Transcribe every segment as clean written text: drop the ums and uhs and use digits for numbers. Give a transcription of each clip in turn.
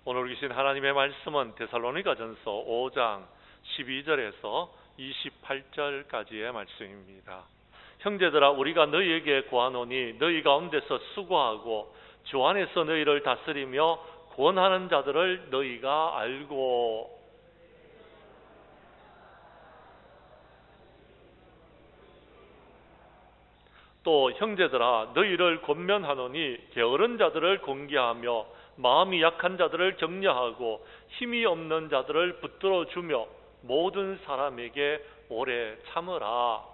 오늘 주신 하나님의 말씀은 데살로니가전서 5장 12절에서 28절까지의 말씀입니다. 형제들아, 우리가 너희에게 구하노니 너희 가운데서 수고하고 주 안에서 너희를 다스리며 권하는 자들을 너희가 알고, 또 형제들아, 너희를 권면하노니 게으른 자들을 공개하며 마음이 약한 자들을 격려하고 힘이 없는 자들을 붙들어 주며 모든 사람에게 오래 참으라.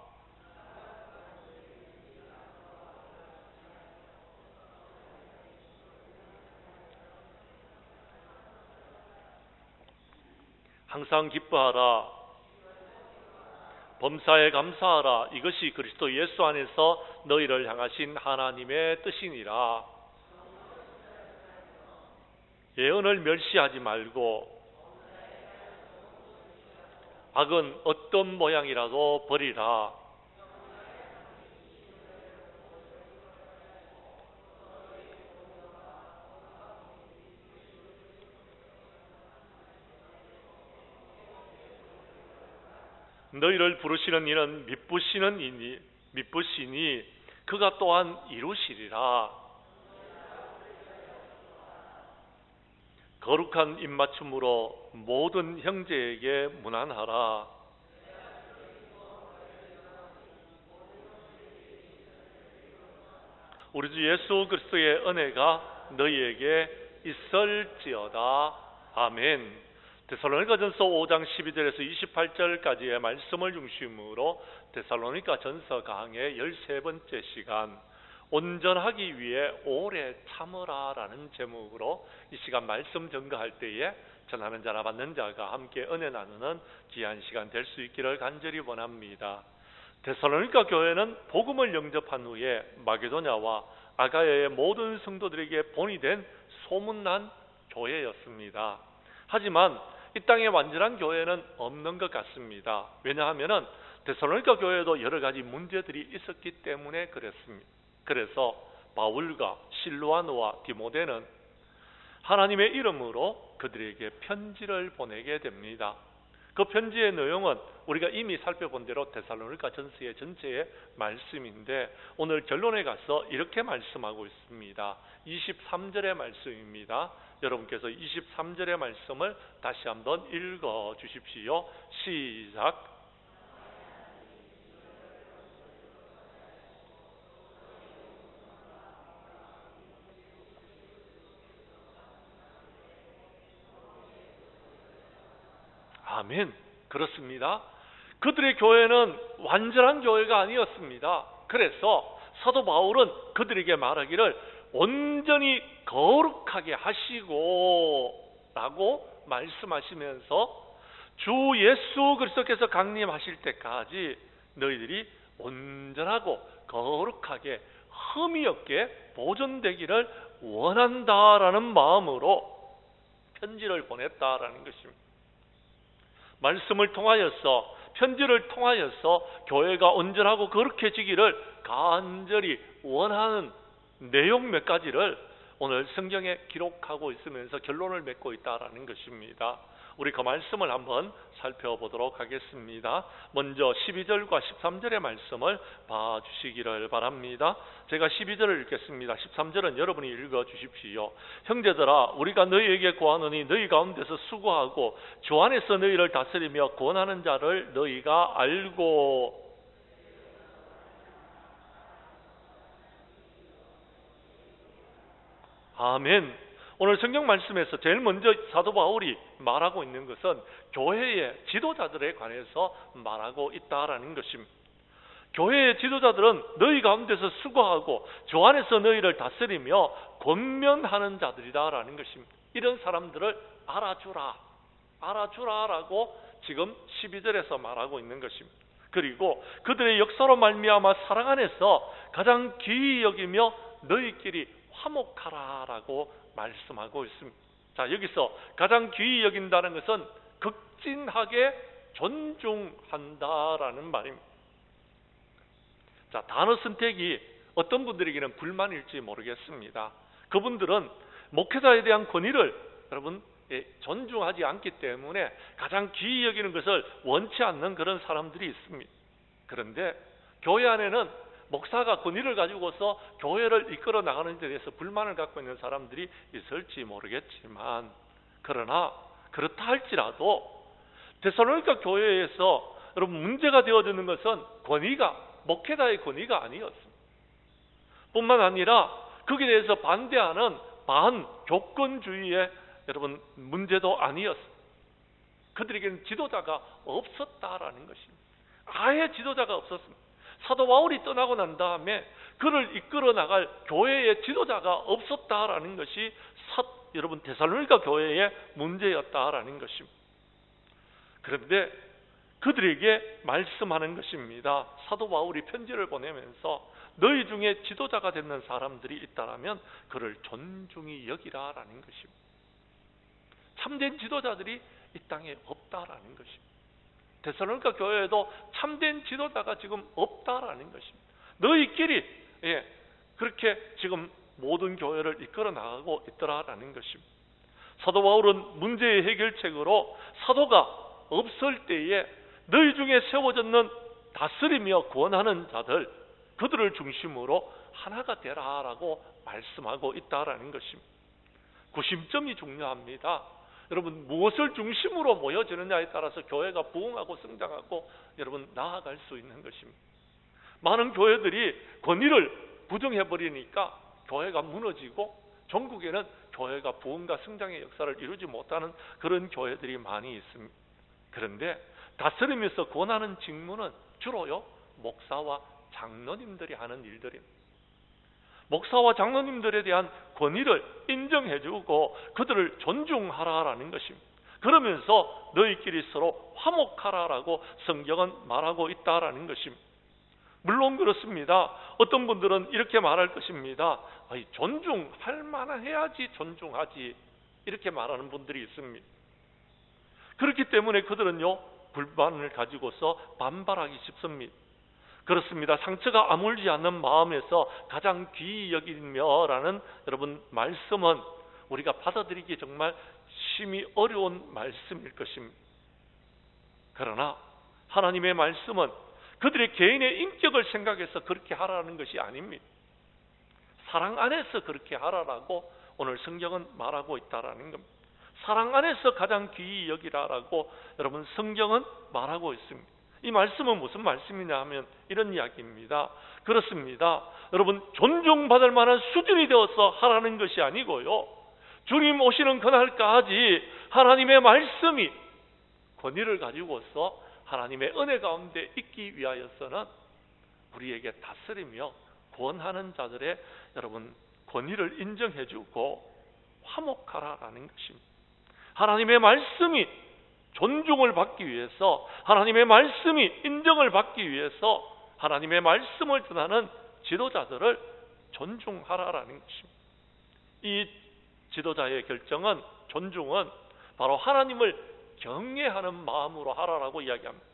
항상 기뻐하라. 범사에 감사하라. 이것이 그리스도 예수 안에서 너희를 향하신 하나님의 뜻이니라. 예언을 멸시하지 말고 악은 어떤 모양이라도 버리라. 너희를 부르시는 이는 미쁘시니 그가 또한 이루시리라. 거룩한 입맞춤으로 모든 형제에게 문안하라. 우리 주 예수 그리스도의 은혜가 너희에게 있을지어다. 아멘. 데살로니가전서 5장 12절에서 28절까지의 말씀을 중심으로 데살로니가전서 강의 13번째 시간, 온전하기 위해 오래 참으라라는 제목으로 이 시간 말씀 전가할 때에 전하는 자나 받는 자가 함께 은혜 나누는 귀한 시간 될 수 있기를 간절히 원합니다. 데살로니가 교회는 복음을 영접한 후에 마게도냐와 아가야의 모든 성도들에게 본이 된 소문난 교회였습니다. 하지만 이 땅에 완전한 교회는 없는 것 같습니다. 왜냐하면 데살로니가 교회에도 여러 가지 문제들이 있었기 때문에 그랬습니다. 그래서 바울과 실로아노와 디모데는 하나님의 이름으로 그들에게 편지를 보내게 됩니다. 그 편지의 내용은 우리가 이미 살펴본 대로 데살로니가 전서의 전체의 말씀인데, 오늘 결론에 가서 이렇게 말씀하고 있습니다. 23절의 말씀입니다. 여러분께서 23절의 말씀을 다시 한번 읽어 주십시오. 시작. 아멘. 그렇습니다. 그들의 교회는 완전한 교회가 아니었습니다. 그래서 사도 바울은 그들에게 말하기를 온전히 거룩하게 하시고 라고 말씀하시면서 주 예수 그리스도께서 강림하실 때까지 너희들이 온전하고 거룩하게 흠이 없게 보존되기를 원한다라는 마음으로 편지를 보냈다라는 것입니다. 말씀을 통하여서, 편지를 통하여서 교회가 온전하고 거룩해지기를 간절히 원하는 내용 몇 가지를 오늘 성경에 기록하고 있으면서 결론을 맺고 있다라는 것입니다. 우리 그 말씀을 한번 살펴보도록 하겠습니다. 먼저 12절과 13절의 말씀을 봐주시기를 바랍니다. 제가 12절을 읽겠습니다. 13절은 여러분이 읽어주십시오. 형제들아, 우리가 너희에게 구하노니 너희 가운데서 수고하고 주 안에서 너희를 다스리며 권하는 자를 너희가 알고, 아멘. 오늘 성경 말씀에서 제일 먼저 사도 바울이 말하고 있는 것은 교회의 지도자들에 관해서 말하고 있다라는 것입니다. 교회의 지도자들은 너희 가운데서 수고하고 주 안에서 너희를 다스리며 권면하는 자들이다라는 것입니다. 이런 사람들을 알아주라라고 지금 12절에서 말하고 있는 것입니다. 그리고 그들의 역사로 말미암아 사랑 안에서 가장 귀히 여기며 너희끼리 화목하라라고 말씀하고 있습니다. 자, 여기서 가장 귀히 여긴다는 것은 극진하게 존중한다라는 말입니다. 자, 단어 선택이 어떤 분들에게는 불만일지 모르겠습니다. 그분들은 목회자에 대한 권위를 여러분 존중하지 않기 때문에 가장 귀히 여기는 것을 원치 않는 그런 사람들이 있습니다. 그런데 교회 안에는 목사가 권위를 가지고서 교회를 이끌어 나가는 데 대해서 불만을 갖고 있는 사람들이 있을지 모르겠지만, 그러나 그렇다 할지라도 데살로니가 교회에서 여러분 문제가 되어지는 것은 목회자의 권위가 아니었습니다. 뿐만 아니라 거기에 대해서 반대하는 반교권주의의 여러분 문제도 아니었습니다. 그들에게는 지도자가 없었다라는 것입니다. 아예 지도자가 없었습니다. 사도 바울이 떠나고 난 다음에 그를 이끌어 나갈 교회의 지도자가 없었다라는 것이 여러분 데살로니가 교회의 문제였다라는 것입니다. 그런데 그들에게 말씀하는 것입니다. 사도 바울이 편지를 보내면서 너희 중에 지도자가 되는 사람들이 있다라면 그를 존중히 여기라라는 것입니다. 참된 지도자들이 이 땅에 없다라는 것입니다. 데살로니가 교회에도 참된 지도자가 지금 없다라는 것입니다. 너희끼리 그렇게 지금 모든 교회를 이끌어 나가고 있더라라는 것입니다. 사도 바울은 문제의 해결책으로 사도가 없을 때에 너희 중에 세워졌는 다스리며 구원하는 자들, 그들을 중심으로 하나가 되라라고 말씀하고 있다라는 것입니다. 구심점이 중요합니다. 여러분 무엇을 중심으로 모여지느냐에 따라서 교회가 부흥하고 성장하고 여러분 나아갈 수 있는 것입니다. 많은 교회들이 권위를 부정해버리니까 교회가 무너지고 전국에는 교회가 부흥과 성장의 역사를 이루지 못하는 그런 교회들이 많이 있습니다. 그런데 다스리면서 권하는 직무는 주로요 목사와 장로님들이 하는 일들입니다. 목사와 장로님들에 대한 권위를 인정해주고 그들을 존중하라라는 것입니다. 그러면서 너희끼리 서로 화목하라라고 성경은 말하고 있다라는 것입니다. 물론 그렇습니다. 어떤 분들은 이렇게 말할 것입니다. 존중할 만한 해야지 존중하지, 이렇게 말하는 분들이 있습니다. 그렇기 때문에 그들은요 불만을 가지고서 반발하기 쉽습니다. 그렇습니다. 상처가 아물지 않는 마음에서 가장 귀히 여기며라는 여러분 말씀은 우리가 받아들이기 정말 심히 어려운 말씀일 것입니다. 그러나 하나님의 말씀은 그들의 개인의 인격을 생각해서 그렇게 하라는 것이 아닙니다. 사랑 안에서 그렇게 하라라고 오늘 성경은 말하고 있다라는 겁니다. 사랑 안에서 가장 귀히 여기라라고 여러분 성경은 말하고 있습니다. 이 말씀은 무슨 말씀이냐 하면 이런 이야기입니다. 그렇습니다. 여러분 존중받을 만한 수준이 되어서 하라는 것이 아니고요, 주님 오시는 그날까지 하나님의 말씀이 권위를 가지고서 하나님의 은혜 가운데 있기 위하여서는 우리에게 다스리며 권하는 자들의 여러분 권위를 인정해주고 화목하라라는 것입니다. 하나님의 말씀이 존중을 받기 위해서, 하나님의 말씀이 인정을 받기 위해서 하나님의 말씀을 전하는 지도자들을 존중하라라는 것입니다. 이 지도자의 결정은, 존중은 바로 하나님을 경외하는 마음으로 하라라고 이야기합니다.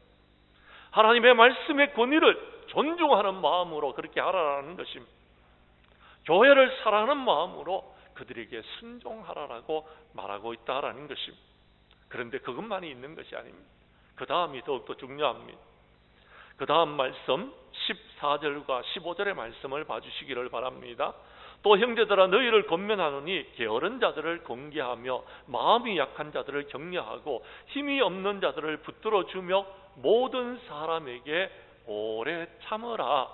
하나님의 말씀의 권위를 존중하는 마음으로 그렇게 하라라는 것입니다. 교회를 사랑하는 마음으로 그들에게 순종하라라고 말하고 있다라는 것입니다. 그런데 그것만이 있는 것이 아닙니다. 그 다음이 더욱더 중요합니다. 그 다음 말씀 14절과 15절의 말씀을 봐주시기를 바랍니다. 또 형제들아 너희를 권면하노니 게으른 자들을 공개하며 마음이 약한 자들을 격려하고 힘이 없는 자들을 붙들어 주며 모든 사람에게 오래 참으라.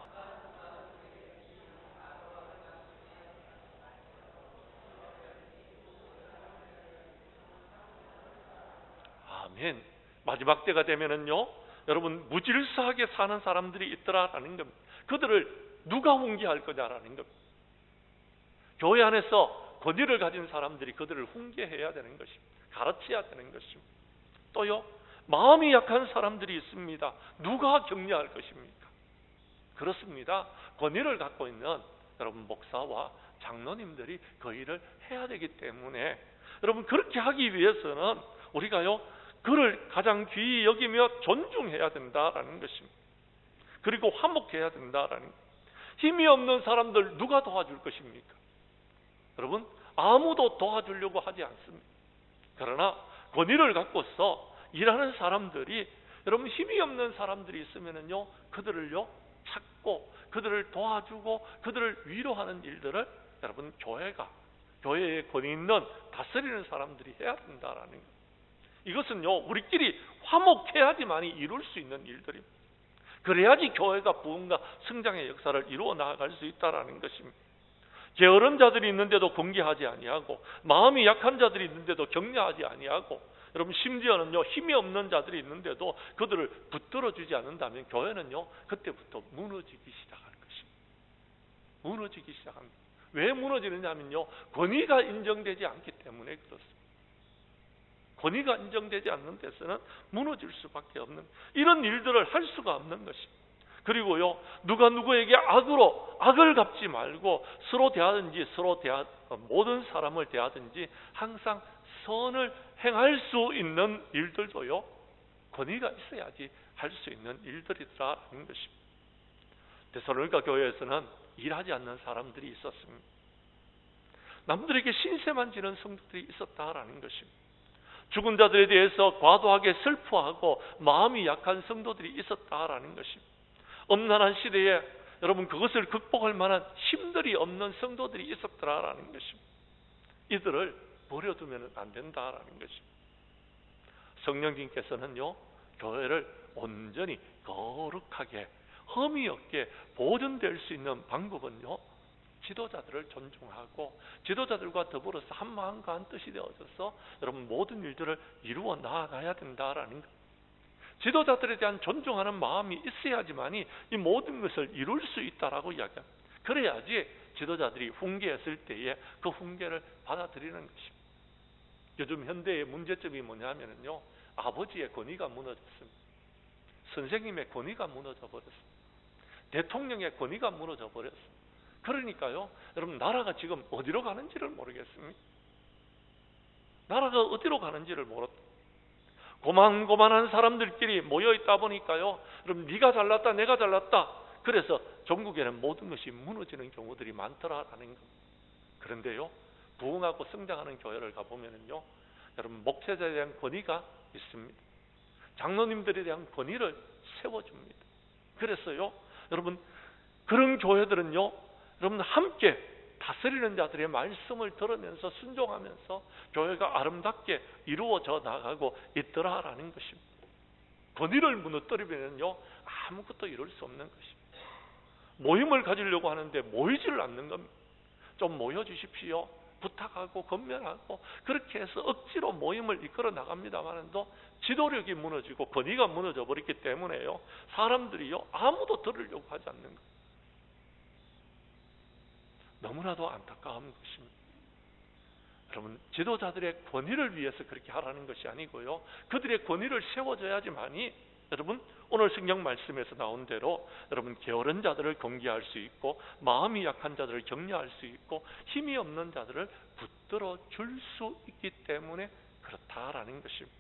아멘. 마지막 때가 되면은요 여러분 무질서하게 사는 사람들이 있더라라는 겁니다. 그들을 누가 훈계할 거냐라는 겁니다. 교회 안에서 권위를 가진 사람들이 그들을 훈계해야 되는 것입니다. 가르쳐야 되는 것입니다. 또요 마음이 약한 사람들이 있습니다. 누가 격려할 것입니까? 그렇습니다. 권위를 갖고 있는 여러분 목사와 장로님들이 그 일을 해야 되기 때문에 여러분 그렇게 하기 위해서는 우리가요 그를 가장 귀히 여기며 존중해야 된다라는 것입니다. 그리고 화목해야 된다라는 것. 힘이 없는 사람들 누가 도와줄 것입니까? 여러분 아무도 도와주려고 하지 않습니다. 그러나 권위를 갖고서 일하는 사람들이, 여러분 힘이 없는 사람들이 있으면은요, 그들을요 찾고 그들을 도와주고 그들을 위로하는 일들을 여러분 교회에 권위 있는 다스리는 사람들이 해야 된다라는 것. 이것은요 우리끼리 화목해야지만이 이룰 수 있는 일들입니다. 그래야지 교회가 부흥과 성장의 역사를 이루어 나아갈 수 있다라는 것입니다. 게으른 자들이 있는데도 공개하지 아니하고, 마음이 약한 자들이 있는데도 격려하지 아니하고, 여러분 심지어는요 힘이 없는 자들이 있는데도 그들을 붙들어 주지 않는다면 교회는요 그때부터 무너지기 시작할 것입니다. 무너지기 시작합니다. 왜 무너지느냐면요, 권위가 인정되지 않기 때문에 그렇습니다. 권위가 인정되지 않는 데서는 무너질 수밖에 없는, 이런 일들을 할 수가 없는 것입니다. 그리고요, 누가 누구에게 악을 갚지 말고 모든 사람을 대하든지 항상 선을 행할 수 있는 일들도요 권위가 있어야지 할 수 있는 일들이라는 것입니다. 데살로니가 교회에서는 일하지 않는 사람들이 있었습니다. 남들에게 신세만 지는 성도들이 있었다라는 것입니다. 죽은 자들에 대해서 과도하게 슬퍼하고 마음이 약한 성도들이 있었다라는 것입니다. 엄난한 시대에 여러분 그것을 극복할 만한 힘들이 없는 성도들이 있었더라라는 것입니다. 이들을 버려두면 안 된다라는 것입니다. 성령님께서는요 교회를 온전히 거룩하게 흠이 없게 보존될 수 있는 방법은요, 지도자들을 존중하고 지도자들과 더불어서 한 마음과 한 뜻이 되어져서 여러분 모든 일들을 이루어 나아가야 된다라는 것. 지도자들에 대한 존중하는 마음이 있어야지만이 이 모든 것을 이룰 수 있다라고 이야기합니다. 그래야지 지도자들이 훈계했을 때에 그 훈계를 받아들이는 것입니다. 요즘 현대의 문제점이 뭐냐면요, 아버지의 권위가 무너졌습니다. 선생님의 권위가 무너져 버렸습니다. 대통령의 권위가 무너져 버렸습니다. 그러니까요, 여러분 나라가 지금 어디로 가는지를 모르겠습니다. 나라가 어디로 가는지를 모르겠습니다. 고만고만한 사람들끼리 모여있다 보니까요, 여러분 네가 잘났다 내가 잘났다, 그래서 전국에는 모든 것이 무너지는 경우들이 많더라라는 겁니다. 그런데요, 부흥하고 성장하는 교회를 가보면은요, 여러분 목회자에 대한 권위가 있습니다. 장로님들에 대한 권위를 세워줍니다. 그래서요, 여러분 그런 교회들은요, 여러분 함께 다스리는 자들의 말씀을 들으면서 순종하면서 교회가 아름답게 이루어져 나가고 있더라라는 것입니다. 권위를 무너뜨리면요 아무것도 이룰 수 없는 것입니다. 모임을 가지려고 하는데 모이지를 않는 겁니다. 좀 모여주십시오 부탁하고 건면하고 그렇게 해서 억지로 모임을 이끌어 나갑니다만도 지도력이 무너지고 권위가 무너져 버렸기 때문에요, 사람들이요 아무도 들으려고 하지 않는 겁니다. 너무나도 안타까운 것입니다. 여러분 지도자들의 권위를 위해서 그렇게 하라는 것이 아니고요, 그들의 권위를 세워줘야지만이 여러분 오늘 성경 말씀에서 나온 대로 여러분 게으른 자들을 경계할 수 있고, 마음이 약한 자들을 격려할 수 있고, 힘이 없는 자들을 붙들어 줄 수 있기 때문에 그렇다라는 것입니다.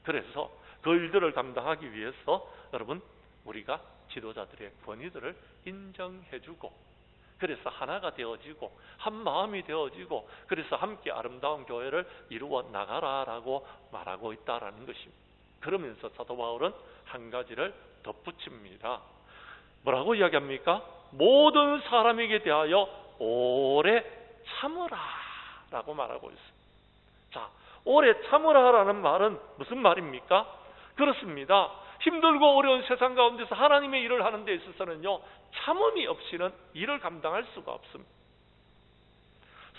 그래서 그 일들을 감당하기 위해서 여러분 우리가 지도자들의 권위들을 인정해주고, 그래서 하나가 되어지고 한 마음이 되어지고, 그래서 함께 아름다운 교회를 이루어 나가라라고 말하고 있다라는 것입니다. 그러면서 사도 바울은 한 가지를 덧붙입니다. 뭐라고 이야기합니까? 모든 사람에게 대하여 오래 참으라 라고 말하고 있습니다. 자, 오래 참으라라는 말은 무슨 말입니까? 그렇습니다. 힘들고 어려운 세상 가운데서 하나님의 일을 하는 데 있어서는요, 참음이 없이는 일을 감당할 수가 없습니다.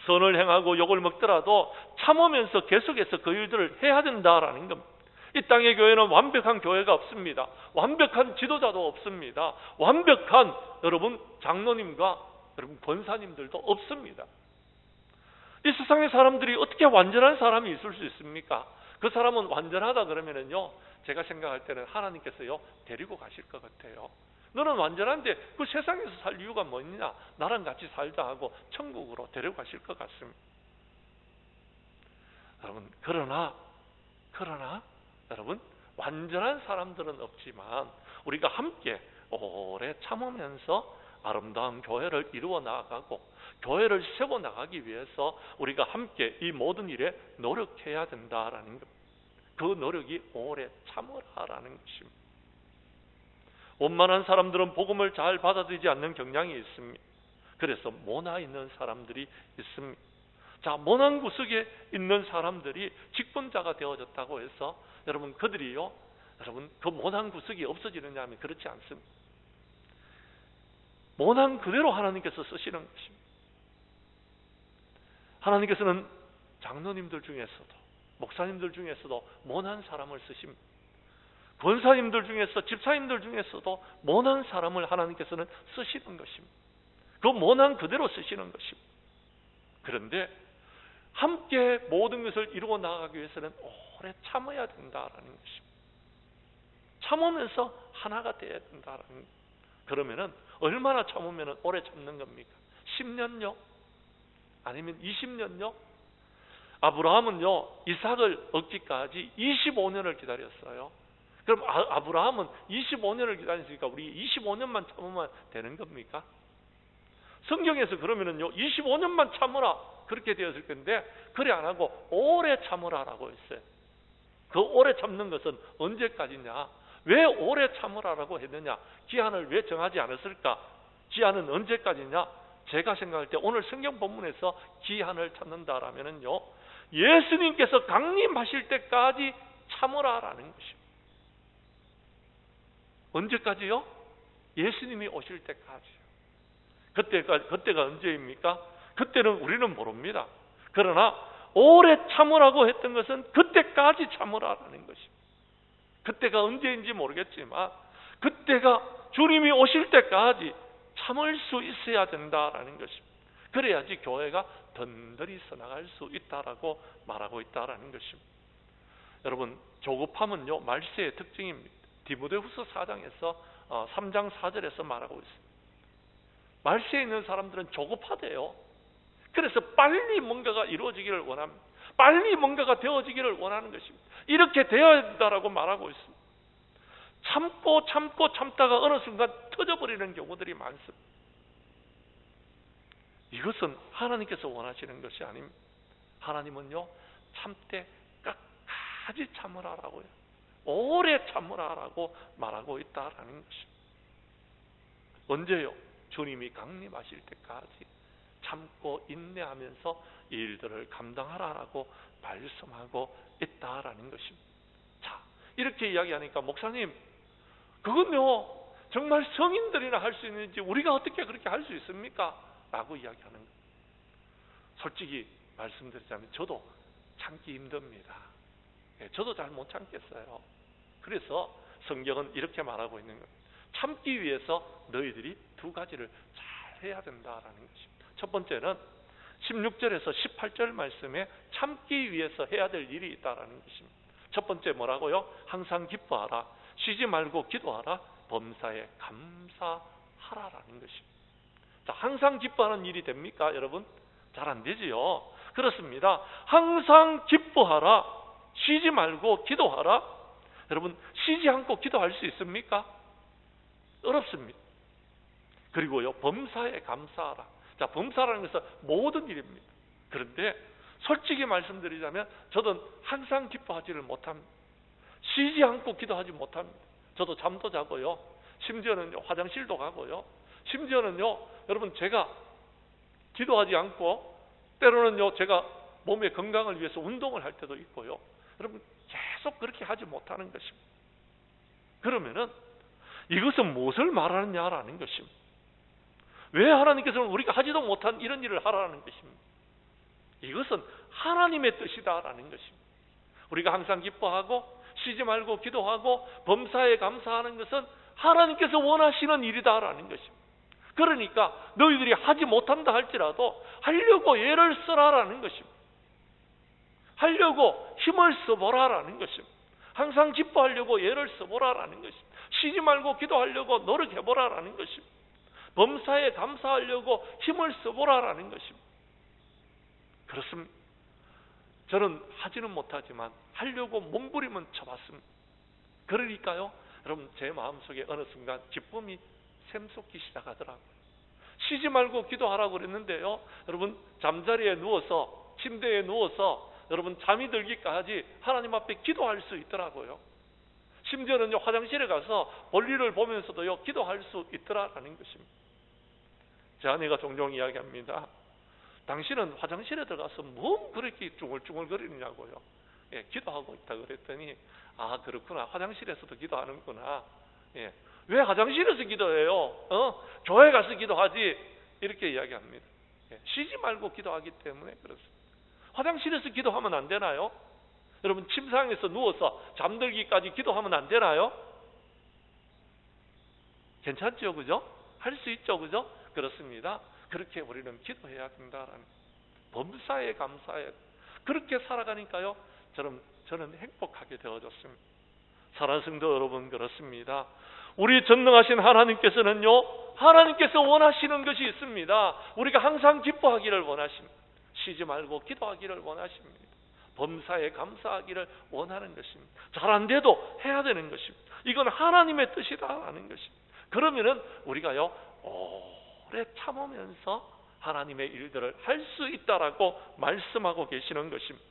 선을 행하고 욕을 먹더라도 참으면서 계속해서 그 일들을 해야 된다라는 겁니다. 이 땅의 교회는 완벽한 교회가 없습니다. 완벽한 지도자도 없습니다. 완벽한 여러분 장로님과 여러분 권사님들도 없습니다. 이 세상의 사람들이 어떻게 완전한 사람이 있을 수 있습니까? 그 사람은 완전하다 그러면은요, 제가 생각할 때는 하나님께서요 데리고 가실 것 같아요. 너는 완전한데 그 세상에서 살 이유가 뭐냐? 나랑 같이 살자 하고 천국으로 데려가실 것 같습니다. 여러분 그러나 여러분 완전한 사람들은 없지만 우리가 함께 오래 참으면서 아름다운 교회를 이루어 나가고 교회를 세워나가기 위해서 우리가 함께 이 모든 일에 노력해야 된다라는 것. 그 노력이 오래 참으라라는 것입니다. 원만한 사람들은 복음을 잘 받아들이지 않는 경향이 있습니다. 그래서 모나 있는 사람들이 있습니다. 자, 모난 구석에 있는 사람들이 직분자가 되어졌다고 해서 여러분 그들이요, 여러분 그 모난 구석이 없어지느냐 하면 그렇지 않습니다. 모난 그대로 하나님께서 쓰시는 것입니다. 하나님께서는 장로님들 중에서도 목사님들 중에서도 모난 사람을 쓰십니다. 권사님들 중에서 집사님들 중에서도 모난 사람을 하나님께서는 쓰시는 것입니다. 그 모난 그대로 쓰시는 것입니다. 그런데 함께 모든 것을 이루어 나가기 위해서는 오래 참아야 된다라는 것입니다. 참으면서 하나가 되어야 된다라는 것. 그러면은 얼마나 참으면 오래 참는 겁니까? 10년요? 아니면 20년요? 아브라함은요, 이삭을 얻기까지 25년을 기다렸어요. 그럼 아브라함은 25년을 기다렸으니까 우리 25년만 참으면 되는 겁니까? 성경에서 그러면은요, 25년만 참으라 그렇게 되었을 건데 그래 안 하고 오래 참으라라고 했어요. 그 오래 참는 것은 언제까지냐? 왜 오래 참으라라고 했느냐? 기한을 왜 정하지 않았을까? 기한은 언제까지냐? 제가 생각할 때 오늘 성경 본문에서 기한을 찾는다라면은요, 예수님께서 강림하실 때까지 참으라라는 것입니다. 언제까지요? 예수님이 오실 때까지요. 그때가 언제입니까? 그때는 우리는 모릅니다. 그러나 오래 참으라고 했던 것은 그때까지 참으라라는 것입니다. 그때가 언제인지 모르겠지만 그때가 주님이 오실 때까지 참을 수 있어야 된다라는 것입니다. 그래야지 교회가 든든히 서나갈 수 있다라고 말하고 있다라는 것입니다. 여러분, 조급함은요, 말세의 특징입니다. 디모데후서 4장에서 3장 4절에서 말하고 있습니다. 말세에 있는 사람들은 조급하대요. 그래서 빨리 뭔가가 이루어지기를 원합니다. 빨리 뭔가가 되어지기를 원하는 것입니다. 이렇게 되어야 된다라고 말하고 있습니다. 참다가 어느 순간 터져버리는 경우들이 많습니다. 이것은 하나님께서 원하시는 것이 아닙니다. 하나님은요, 참되 끝까지 참으라라고요, 오래 참으라라고 말하고 있다라는 것입니다. 언제요? 주님이 강림하실 때까지 참고 인내하면서 이 일들을 감당하라라고 말씀하고 있다라는 것입니다. 자, 이렇게 이야기하니까 목사님, 그건요 정말 성인들이나 할 수 있는지 우리가 어떻게 그렇게 할 수 있습니까? 라고 이야기하는 거예요. 솔직히 말씀드리자면 저도 참기 힘듭니다. 저도 잘 못 참겠어요. 그래서 성경은 이렇게 말하고 있는 거예요. 참기 위해서 너희들이 두 가지를 잘 해야 된다라는 것입니다. 첫 번째는 16절에서 18절 말씀에 참기 위해서 해야 될 일이 있다라는 것입니다. 첫 번째 뭐라고요? 항상 기뻐하라, 쉬지 말고 기도하라, 범사에 감사하라라는 것입니다. 자, 항상 기뻐하는 일이 됩니까, 여러분? 잘 안 되지요. 그렇습니다. 항상 기뻐하라, 쉬지 말고 기도하라. 여러분, 쉬지 않고 기도할 수 있습니까? 어렵습니다. 그리고요, 범사에 감사하라. 자, 범사라는 것은 모든 일입니다. 그런데 솔직히 말씀드리자면 저는 항상 기뻐하지를 못합니다. 쉬지 않고 기도하지 못합니다. 저도 잠도 자고요, 심지어는 화장실도 가고요, 심지어는요, 여러분, 제가 기도하지 않고 때로는요, 제가 몸의 건강을 위해서 운동을 할 때도 있고요. 여러분, 계속 그렇게 하지 못하는 것입니다. 그러면은 이것은 무엇을 말하느냐라는 것입니다. 왜 하나님께서는 우리가 하지도 못한 이런 일을 하라는 것입니다. 이것은 하나님의 뜻이다라는 것입니다. 우리가 항상 기뻐하고 쉬지 말고 기도하고 범사에 감사하는 것은 하나님께서 원하시는 일이다라는 것입니다. 그러니까 너희들이 하지 못한다 할지라도 하려고 애를 쓰라라는 것입니다. 하려고 힘을 써보라라는 것입니다. 항상 기뻐하려고 애를 써보라라는 것입니다. 쉬지 말고 기도하려고 노력해보라라는 것입니다. 범사에 감사하려고 힘을 써보라라는 것입니다. 그렇습니다. 저는 하지는 못하지만 하려고 몸부림은 쳐봤습니다. 그러니까요, 여러분, 제 마음속에 어느 순간 기쁨이 샘솟기 시작하더라고요. 쉬지 말고 기도하라고 그랬는데요, 여러분 잠자리에 누워서, 침대에 누워서 여러분 잠이 들기까지 하나님 앞에 기도할 수 있더라고요. 심지어는요, 화장실에 가서 볼일을 보면서도요, 기도할 수 있더라라는 것입니다. 제 아내가 종종 이야기합니다. 당신은 화장실에 들어가서 뭐 그렇게 쭈글쭈글거리느냐고요. 예, 기도하고 있다 그랬더니, 아, 그렇구나. 화장실에서도 기도하는구나. 예, 왜 화장실에서 기도해요? 교회 가서 기도하지. 이렇게 이야기합니다. 예, 쉬지 말고 기도하기 때문에 그렇습니다. 화장실에서 기도하면 안 되나요? 여러분 침상에서 누워서 잠들기까지 기도하면 안 되나요? 괜찮죠, 그죠? 할 수 있죠, 그죠? 그렇습니다. 그렇게 우리는 기도해야 된다라는, 범사에 감사해. 그렇게 살아가니까요, 저는 행복하게 되어졌습니다. 사랑하는 성도 여러분, 그렇습니다. 우리 전능하신 하나님께서는요, 하나님께서 원하시는 것이 있습니다. 우리가 항상 기뻐하기를 원하십니다. 쉬지 말고 기도하기를 원하십니다. 범사에 감사하기를 원하는 것입니다. 잘 안 돼도 해야 되는 것입니다. 이건 하나님의 뜻이다라는 것입니다. 그러면은 우리가요, 오래 참으면서 하나님의 일들을 할 수 있다라고 말씀하고 계시는 것입니다.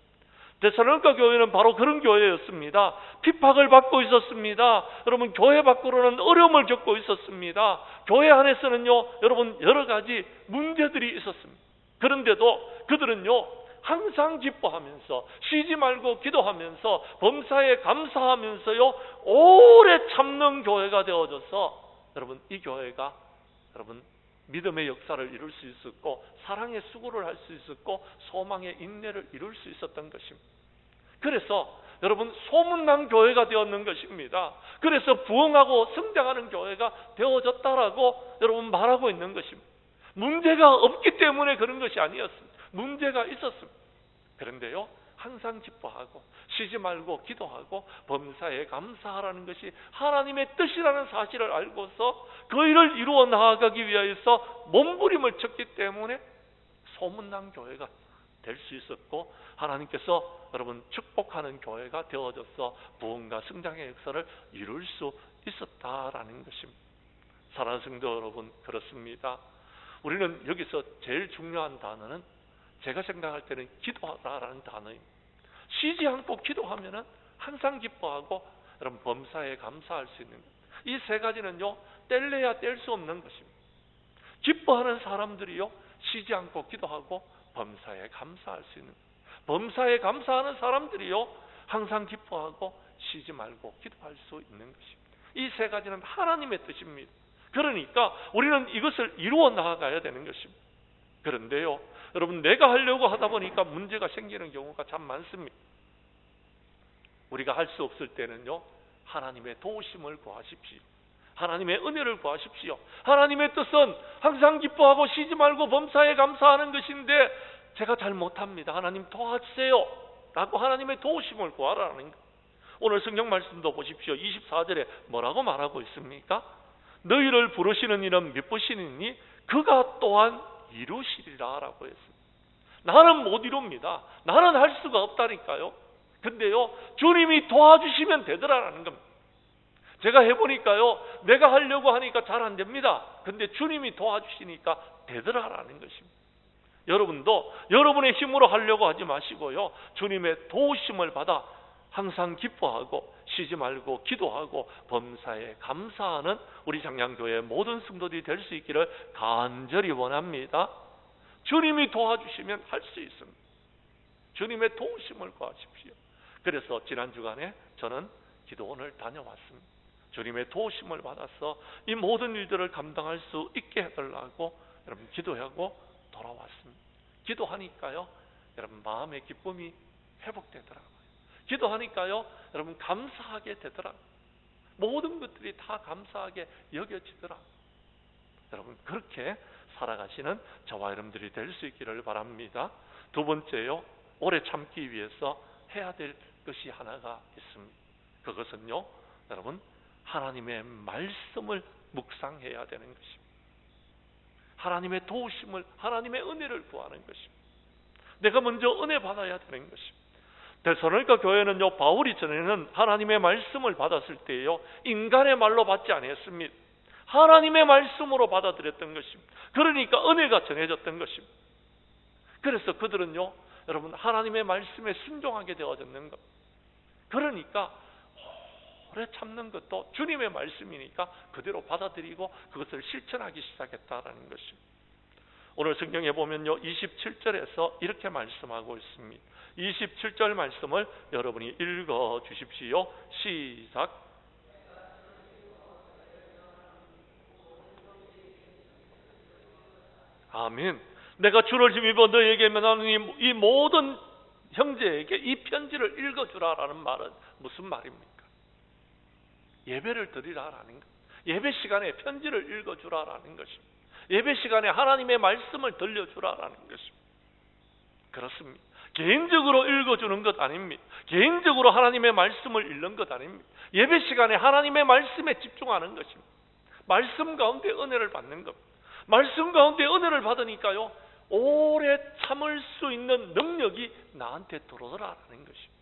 데살로니가 교회는 바로 그런 교회였습니다. 핍박을 받고 있었습니다. 여러분 교회 밖으로는 어려움을 겪고 있었습니다. 교회 안에서는요, 여러분 여러 가지 문제들이 있었습니다. 그런데도 그들은요, 항상 기뻐하면서 쉬지 말고 기도하면서 범사에 감사하면서요, 오래 참는 교회가 되어져서 여러분 이 교회가 여러분 믿음의 역사를 이룰 수 있었고, 사랑의 수고를 할 수 있었고, 소망의 인내를 이룰 수 있었던 것입니다. 그래서 여러분 소문난 교회가 되었는 것입니다. 그래서 부흥하고 성장하는 교회가 되어졌다라고 여러분 말하고 있는 것입니다. 문제가 없기 때문에 그런 것이 아니었습니다. 문제가 있었습니다. 그런데요, 항상 기뻐하고 쉬지 말고 기도하고 범사에 감사하라는 것이 하나님의 뜻이라는 사실을 알고서 그 일을 이루어 나아가기 위하여서 몸부림을 쳤기 때문에 소문난 교회가 될 수 있었고, 하나님께서 여러분 축복하는 교회가 되어져서 부흥과 성장의 역사를 이룰 수 있었다라는 것입니다. 사랑하는 성도 여러분, 그렇습니다. 우리는 여기서 제일 중요한 단어는 제가 생각할 때는 기도하라라는 단어입니다. 쉬지 않고 기도하면은 항상 기뻐하고 여러분 범사에 감사할 수 있는 것. 이 세 가지는요, 뗄래야 뗄 수 없는 것입니다. 기뻐하는 사람들이요, 쉬지 않고 기도하고 범사에 감사할 수 있는 것. 범사에 감사하는 사람들이요, 항상 기뻐하고 쉬지 말고 기도할 수 있는 것입니다. 이 세 가지는 하나님의 뜻입니다. 그러니까 우리는 이것을 이루어 나아가야 되는 것입니다. 그런데요, 여러분 내가 하려고 하다 보니까 문제가 생기는 경우가 참 많습니다. 우리가 할 수 없을 때는요, 하나님의 도우심을 구하십시오. 하나님의 은혜를 구하십시오. 하나님의 뜻은 항상 기뻐하고 쉬지 말고 범사에 감사하는 것인데 제가 잘 못합니다. 하나님 도와주세요 라고 하나님의 도우심을 구하라는 것. 오늘 성경 말씀도 보십시오. 24절에 뭐라고 말하고 있습니까? 너희를 부르시는 이는 미쁘시니 그가 또한 이루시리라 라고 했습니다. 나는 못 이룹니다. 나는 할 수가 없다니까요. 근데요, 주님이 도와주시면 되더라라는 겁니다. 제가 해보니까요, 내가 하려고 하니까 잘 안 됩니다. 근데 주님이 도와주시니까 되더라라는 것입니다. 여러분도 여러분의 힘으로 하려고 하지 마시고요, 주님의 도우심을 받아 항상 기뻐하고 쉬지 말고 기도하고 범사에 감사하는 우리 장량교회의 모든 성도들이 될 수 있기를 간절히 원합니다. 주님이 도와주시면 할 수 있습니다. 주님의 도우심을 구하십시오. 그래서 지난 주간에 저는 기도원을 다녀왔습니다. 주님의 도우심을 받아서 이 모든 일들을 감당할 수 있게 해달라고 여러분 기도하고 돌아왔습니다. 기도하니까요, 여러분 마음의 기쁨이 회복되더라고요. 기도하니까요, 여러분 감사하게 되더라고요. 모든 것들이 다 감사하게 여겨지더라고요. 여러분 그렇게 살아가시는 저와 여러분들이 될 수 있기를 바랍니다. 두 번째요, 오래 참기 위해서 해야 될 것이 하나가 있습니다. 그것은요, 여러분 하나님의 말씀을 묵상해야 되는 것입니다. 하나님의 도우심을, 하나님의 은혜를 구하는 것입니다. 내가 먼저 은혜 받아야 되는 것입니다. 데살로니가 교회는요, 바울이 전에는 하나님의 말씀을 받았을 때요, 인간의 말로 받지 않았습니다. 하나님의 말씀으로 받아들였던 것입니다. 그러니까 은혜가 전해졌던 것입니다. 그래서 그들은요, 여러분, 하나님의 말씀에 순종하게 되어졌는 것. 그러니까 오래 참는 것도 주님의 말씀이니까 그대로 받아들이고 그것을 실천하기 시작했다라는 것입니다. 오늘 성경에 보면요, 27절에서 이렇게 말씀하고 있습니다. 27절 말씀을 여러분이 읽어 주십시오. 시작. 아멘. 내가 주를 힘입어 너에게 명하노니 이 모든 형제에게 이 편지를 읽어주라라는 말은 무슨 말입니까? 예배를 드리라라는 것. 예배 시간에 편지를 읽어주라라는 것입니다. 예배 시간에 하나님의 말씀을 들려주라라는 것입니다. 그렇습니다. 개인적으로 읽어주는 것 아닙니다. 개인적으로 하나님의 말씀을 읽는 것 아닙니다. 예배 시간에 하나님의 말씀에 집중하는 것입니다. 말씀 가운데 은혜를 받는 겁니다. 말씀 가운데 은혜를 받으니까요, 오래 참을 수 있는 능력이 나한테 들어오더라라는 것입니다.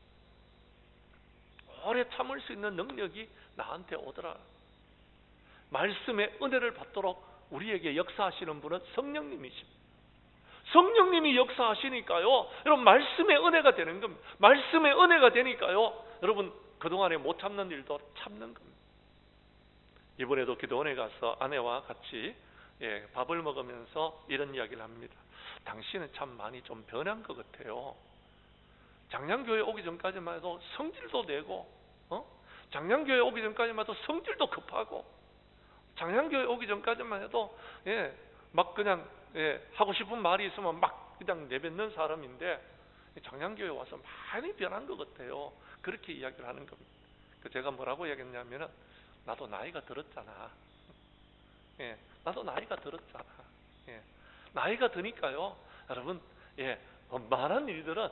오래 참을 수 있는 능력이 나한테 오더라. 말씀의 은혜를 받도록 우리에게 역사하시는 분은 성령님이십니다. 성령님이 역사하시니까요, 여러분, 말씀의 은혜가 되는 겁니다. 말씀의 은혜가 되니까요, 여러분, 그동안에 못 참는 일도 참는 겁니다. 이번에도 기도원에 가서 아내와 같이 밥을 먹으면서 이런 이야기를 합니다. 당신은 참 많이 좀 변한 것 같아요. 장량교회 오기 전까지만 해도 성질도 내고, 장량교회 오기 전까지만 해도 성질도 급하고, 장량교회 오기 전까지만 해도 막 그냥 하고 싶은 말이 있으면 막 그냥 내뱉는 사람인데 장량교회 와서 많이 변한 것 같아요. 그렇게 이야기를 하는 겁니다. 제가 뭐라고 이야기했냐면은, 나도 나이가 들었잖아. 나도 나이가 들었잖아. 나이가 드니까요, 여러분, 웬만한 일들은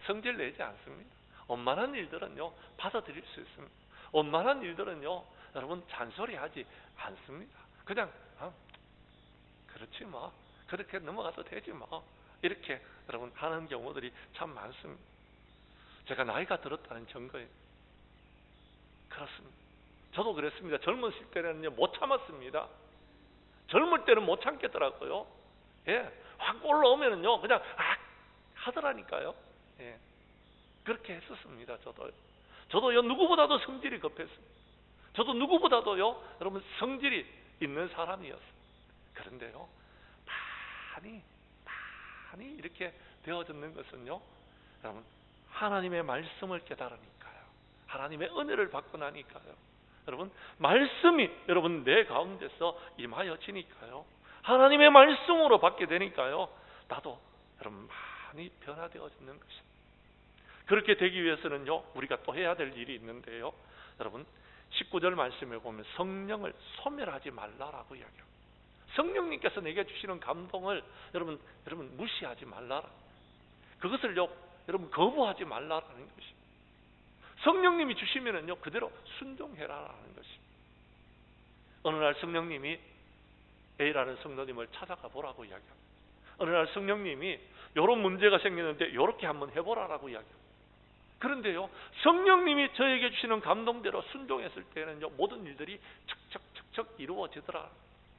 성질 내지 않습니다. 웬만한 일들은요, 받아들일 수 있습니다. 웬만한 일들은요, 여러분, 잔소리하지 않습니다. 그냥 그렇지 뭐, 그렇게 넘어가도 되지 뭐, 이렇게 여러분 하는 경우들이 참 많습니다. 제가 나이가 들었다는 증거예요. 그렇습니다. 저도 그랬습니다. 젊었을 때는요, 못 참았습니다. 젊을 때는 못 참겠더라고요. 확 올라오면은요, 그냥 하더라니까요. 그렇게 했었습니다. 저도요, 누구보다도 성질이 급했습니다. 저도 누구보다도요, 여러분, 성질이 있는 사람이었어요. 그런데요, 많이 이렇게 되어졌는 것은요, 여러분, 하나님의 말씀을 깨달으니까요. 하나님의 은혜를 받고 나니까요. 여러분, 말씀이 여러분 내 가운데서 임하여지니까요. 하나님의 말씀으로 받게 되니까요. 나도 여러분 많이 변화되어지는 것입니다. 그렇게 되기 위해서는요, 우리가 또 해야 될 일이 있는데요. 여러분, 19절 말씀에 보면 성령을 소멸하지 말라라고 이야기합니다. 성령님께서 내게 주시는 감동을 여러분 무시하지 말라라. 그것을요, 여러분 거부하지 말라라는 것입니다. 성령님이 주시면은요, 그대로 순종해라라는 것입니다. 어느 날 성령님이 A라는 성도님을 찾아가 보라고 이야기합니다. 어느 날 성령님이 이런 문제가 생기는데 이렇게 한번 해보라라고 이야기합니다. 그런데요, 성령님이 저에게 주시는 감동대로 순종했을 때는요, 모든 일들이 척척척척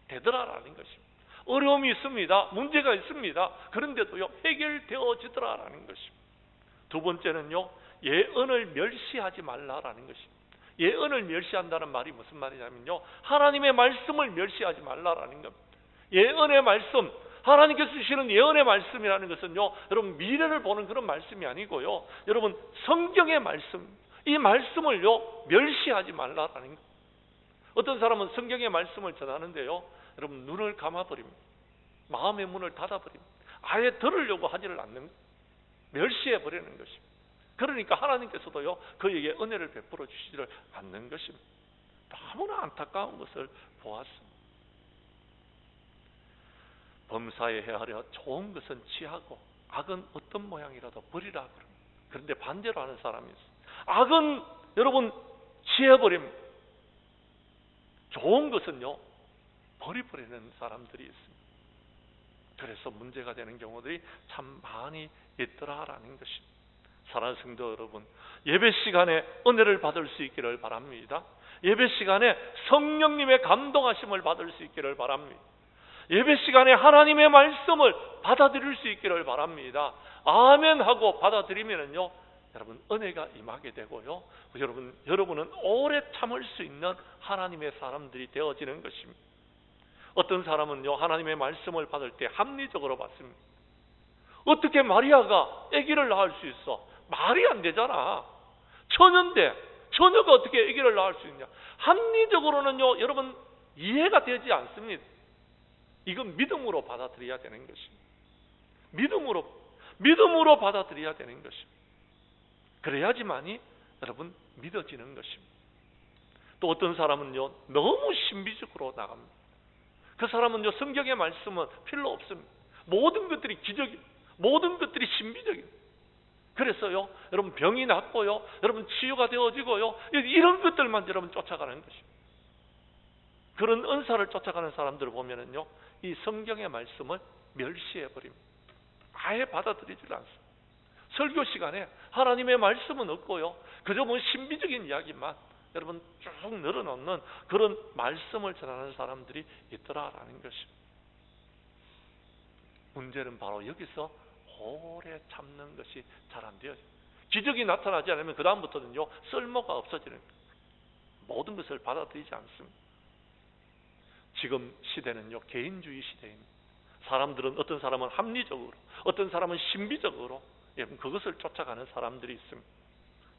되더라라는 것입니다. 어려움이 있습니다. 문제가 있습니다. 그런데도요, 해결되어지더라라는 것입니다. 두 번째는요, 예언을 멸시하지 말라라는 것입니다. 예언을 멸시한다는 말이 무슨 말이냐면요, 하나님의 말씀을 멸시하지 말라라는 겁니다. 예언의 말씀, 하나님께서 주시는 예언의 말씀이라는 것은요, 여러분 미래를 보는 그런 말씀이 아니고요, 여러분 성경의 말씀, 이 말씀을요 멸시하지 말라라는 겁니다. 어떤 사람은 성경의 말씀을 전하는데요, 여러분 눈을 감아버립니다. 마음의 문을 닫아버립니다. 아예 들으려고 하지를 않는 거예요. 멸시해버리는 것입니다. 그러니까 하나님께서도요, 그에게 은혜를 베풀어 주시지를 않는 것입니다. 너무나 안타까운 것을 보았습니다. 범사에 헤아려 좋은 것은 취하고 악은 어떤 모양이라도 버리라 그럽니다. 그런데 반대로 하는 사람이 있어요. 악은 여러분 취해버립니다. 좋은 것은요 버리버리는 사람들이 있습니다. 그래서 문제가 되는 경우들이 참 많이 있더라라는 것입니다. 사랑하는 성도 여러분, 예배 시간에 은혜를 받을 수 있기를 바랍니다. 예배 시간에 성령님의 감동하심을 받을 수 있기를 바랍니다. 예배 시간에 하나님의 말씀을 받아들일 수 있기를 바랍니다. 아멘 하고 받아들이면요, 여러분 은혜가 임하게 되고요, 여러분은 오래 참을 수 있는 하나님의 사람들이 되어지는 것입니다. 어떤 사람은요, 하나님의 말씀을 받을 때 합리적으로 받습니다. 어떻게 마리아가 아기를 낳을 수 있어? 말이 안 되잖아. 처녀인데 처녀가 어떻게 아기를 낳을 수 있냐? 합리적으로는요, 여러분 이해가 되지 않습니다. 이건 믿음으로 받아들여야 되는 것입니다. 믿음으로 받아들여야 되는 것입니다. 그래야지만이 여러분 믿어지는 것입니다. 또 어떤 사람은요, 너무 신비적으로 나갑니다. 그 사람은요, 성경의 말씀은 필요 없습니다. 모든 것들이 기적이, 모든 것들이 신비적입니다. 그래서요, 여러분 병이 낫고요, 여러분 치유가 되어지고요, 이런 것들만 여러분 쫓아가는 것입니다. 그런 은사를 쫓아가는 사람들을 보면은요, 이 성경의 말씀을 멸시해버립니다. 아예 받아들이질 않습니다. 설교 시간에 하나님의 말씀은 없고요, 그저 뭐 신비적인 이야기만 여러분 쭉 늘어놓는 그런 말씀을 전하는 사람들이 있더라라는 것입니다. 문제는 바로 여기서 오래 참는 것이 잘 안 돼요. 기적이 나타나지 않으면 그 다음부터는요, 쓸모가 없어지는 거예요. 모든 것을 받아들이지 않습니다. 지금 시대는요, 개인주의 시대입니다. 사람들은, 어떤 사람은 합리적으로, 어떤 사람은 신비적으로 그것을 쫓아가는 사람들이 있습니다.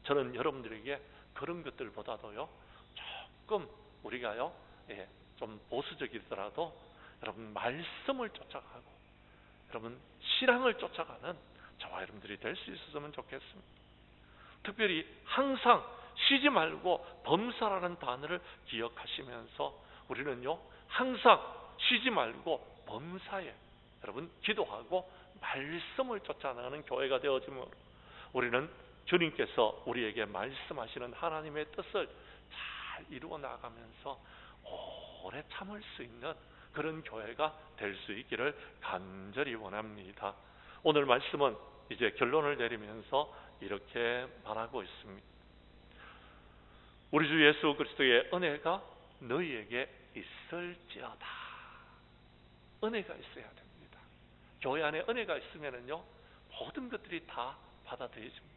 저는 여러분들에게 그런 것들보다도요, 조금 우리가요, 좀 보수적이더라도 여러분 말씀을 쫓아가고 여러분 신앙을 쫓아가는 저와 여러분들이 될 수 있었으면 좋겠습니다. 특별히 항상 쉬지 말고 범사라는 단어를 기억하시면서 우리는요, 항상 쉬지 말고 범사에 여러분 기도하고 말씀을 쫓아나가는 교회가 되어지므로 우리는 주님께서 우리에게 말씀하시는 하나님의 뜻을 잘 이루어 나가면서 오래 참을 수 있는 그런 교회가 될 수 있기를 간절히 원합니다. 오늘 말씀은 이제 결론을 내리면서 이렇게 말하고 있습니다. 우리 주 예수 그리스도의 은혜가 너희에게 있을지어다. 은혜가 있어야 됩니다. 교회 안에 은혜가 있으면은요, 모든 것들이 다 받아들여집니다.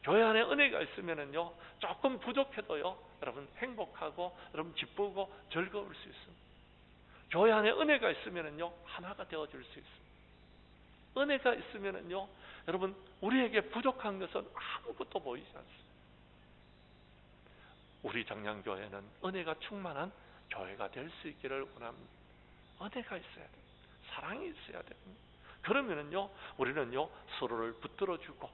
교회 안에 은혜가 있으면은요, 조금 부족해도요, 여러분 행복하고 여러분 기쁘고 즐거울 수 있습니다. 교회 안에 은혜가 있으면은요, 하나가 되어질 수 있습니다. 은혜가 있으면은요, 여러분 우리에게 부족한 것은 아무것도 보이지 않습니다. 우리 장량교회는 은혜가 충만한 교회가 될 수 있기를 원합니다. 은혜가 있어야 됩니다. 사랑이 있어야 됩니다. 그러면은요, 우리는요 서로를 붙들어주고,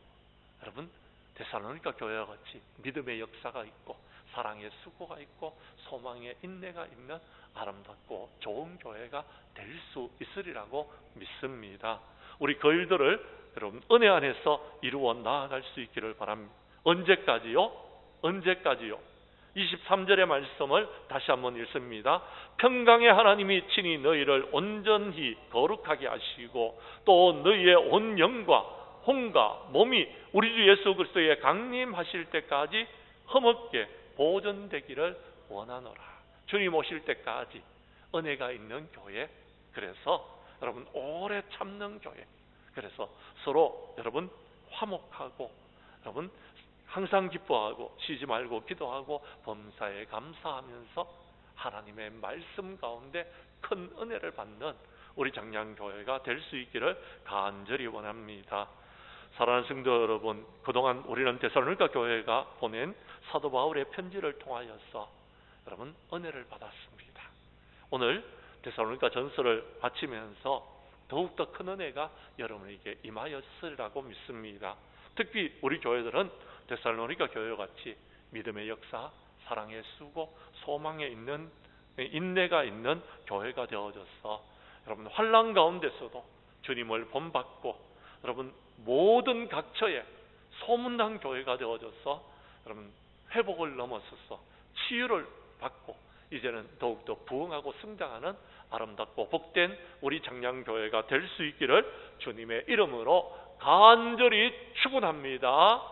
여러분 데살로니가 교회와 같이 믿음의 역사가 있고 사랑의 수고가 있고 소망의 인내가 있는 아름답고 좋은 교회가 될 수 있으리라고 믿습니다. 우리 그 일들을 여러분 은혜 안에서 이루어 나아갈 수 있기를 바랍니다. 언제까지요? 23절의 말씀을 다시 한번 읽습니다. 평강의 하나님이 친히 너희를 온전히 거룩하게 하시고 또 너희의 온 영과 혼과 몸이 우리 주 예수 그리스도의 강림하실 때까지 흠없게 보존되기를 원하노라. 주님 오실 때까지 은혜가 있는 교회, 그래서 여러분 오래 참는 교회, 그래서 서로 여러분 화목하고 여러분 항상 기뻐하고 쉬지 말고 기도하고 범사에 감사하면서 하나님의 말씀 가운데 큰 은혜를 받는 우리 장량교회가 될 수 있기를 간절히 원합니다. 사랑하는 성도 여러분, 그동안 우리는 데살로니가 교회가 보낸 사도 바울의 편지를 통하여서 여러분 은혜를 받았습니다. 오늘 데살로니가 전서를 마치면서 더욱더 큰 은혜가 여러분에게 임하였으리라고 믿습니다. 특히 우리 교회들은 데살로니가 교회와 같이 믿음의 역사, 사랑의 수고, 소망에 있는 인내가 있는 교회가 되어져서 여러분 환난 가운데서도 주님을 본받고 여러분 모든 각처에 소문난 교회가 되어져서 여러분 회복을 넘어서서 치유를 받고 이제는 더욱더 부흥하고 성장하는 아름답고 복된 우리 장량교회가 될 수 있기를 주님의 이름으로 간절히 축원합니다.